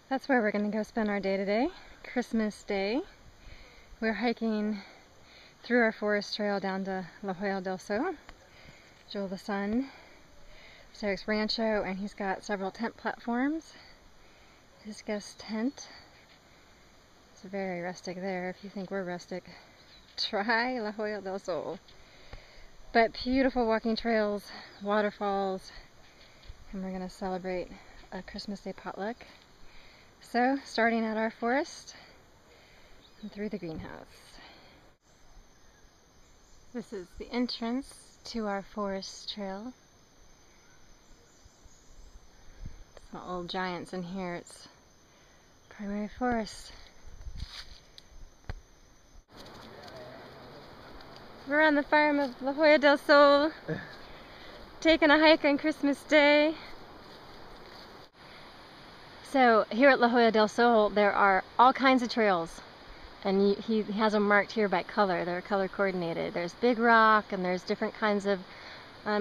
That's where we're going to go spend our day today, Christmas Day. We're hiking through our forest trail down to Joya del Sol, Joya del Sol. It's Eric's rancho, and he's got several tent platforms. His guest tent. It's very rustic there. If you think we're rustic, try Joya del Sol. But beautiful walking trails, waterfalls, and we're going to celebrate a Christmas Day potluck. So, starting at our forest and through the greenhouse. This is the entrance to our forest trail. It's not old giants in here, it's primary forest. We're on the farm of Joya del Sol, taking a hike on Christmas Day. So here at Joya del Sol there are all kinds of trails, and he has them marked here by color. They're color coordinated. There's Big Rock, and there's different kinds of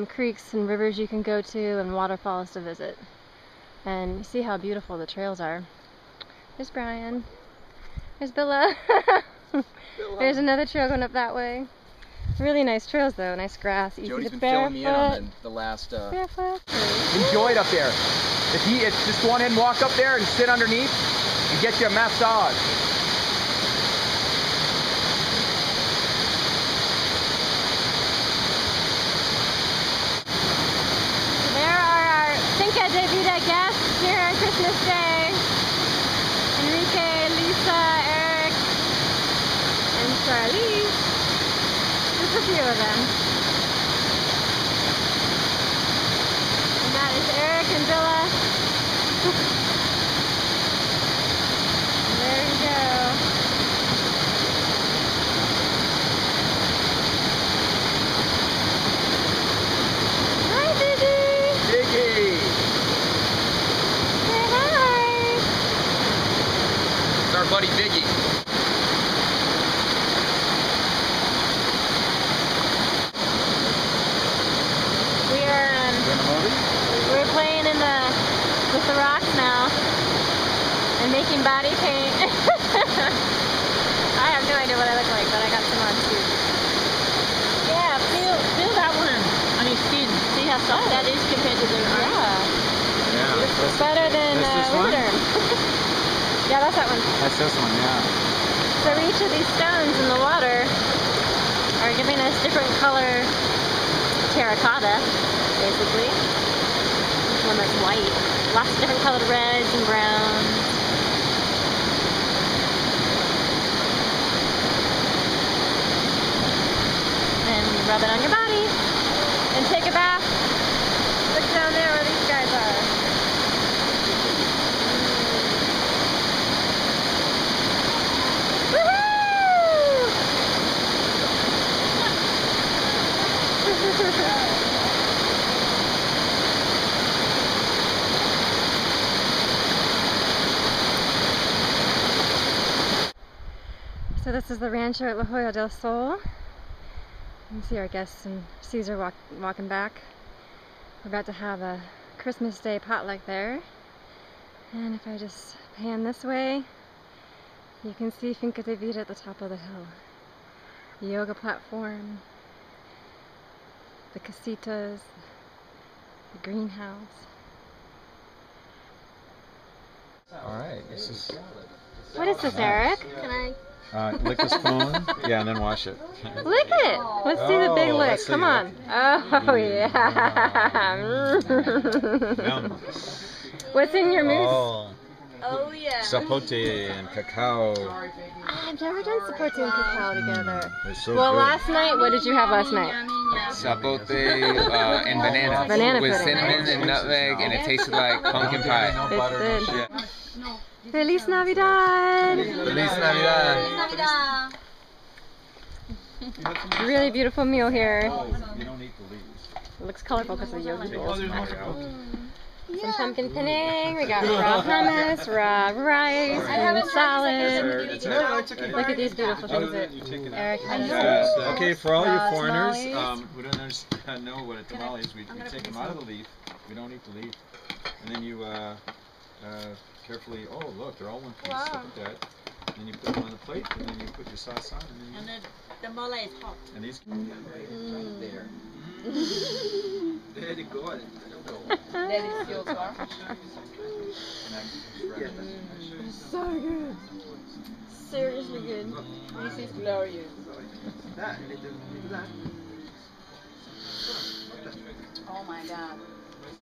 creeks and rivers you can go to, and waterfalls to visit. And you see how beautiful the trails are. There's Brian. There's Billa. There's another trail going up that way. Really nice trails though, nice grass, easy Jody's to been filling me in on the last... Barefoot. Enjoy it up there. It's just go on ahead and walk up there and sit underneath and get you a massage. There are our Cinco de Vida guests here on Christmas Day. Enrique, Lisa, Eric, and Charlize. Just a few of them. And that is Eric and Billa. And there you go. Hi, Biggie! Biggie! Say hi! It's our buddy Biggie. We're playing with the rocks now and making body paint. I have no idea what I look like, but I got some on too. Yeah, feel that one on your skin. See how soft that is compared to the Yeah. It's better than Lubriderm. Yeah, that's that one. That's this one, yeah. So each of these stones in the water are giving us different color terracotta, basically. One that's white. Lots of different colored reds and browns. And you rub it on your body and take a bath. Look down there where these guys are. Woohoo! So this is the rancho at Joya del Sol. You can see our guests and Caesar walking back. We're about to have a Christmas Day potluck there. And if I just pan this way, you can see Finca de Vida at the top of the hill. The yoga platform, the casitas, the greenhouse. Alright, this is... What is this, Eric? Can I? Lick the spoon, yeah, and then wash it. Lick it! Let's see the big lick. Come on. Oh, yeah. Yum. What's in your mousse? Oh, Oh yeah. sapote and cacao. I've never done sapote and cacao together. They're so Well, good. last night, what did you have last night? Sapote and banana. Banana with pudding. cinnamon and nutmeg, and it tasted like pumpkin pie. It's good. Yeah. Feliz Navidad! Feliz Navidad. Really beautiful meal here. You don't eat the leaves. It looks colorful because of the yogi bowls. Some pumpkin pudding, we got raw hummus, raw rice, and salad. Look at these beautiful things that Eric has. Okay, for all you foreigners tamales. who don't know what a tamale is, we take them out of the leaf. We don't eat the leaf. And then you carefully. Oh, look, they're all one piece. Look at that. And then you put them on the plate, and then you put your sauce on, and then And the mole is hot. and these. Right there. Very good. Delicioso. So good. Seriously good. This is glorious. That, little that. Oh my god.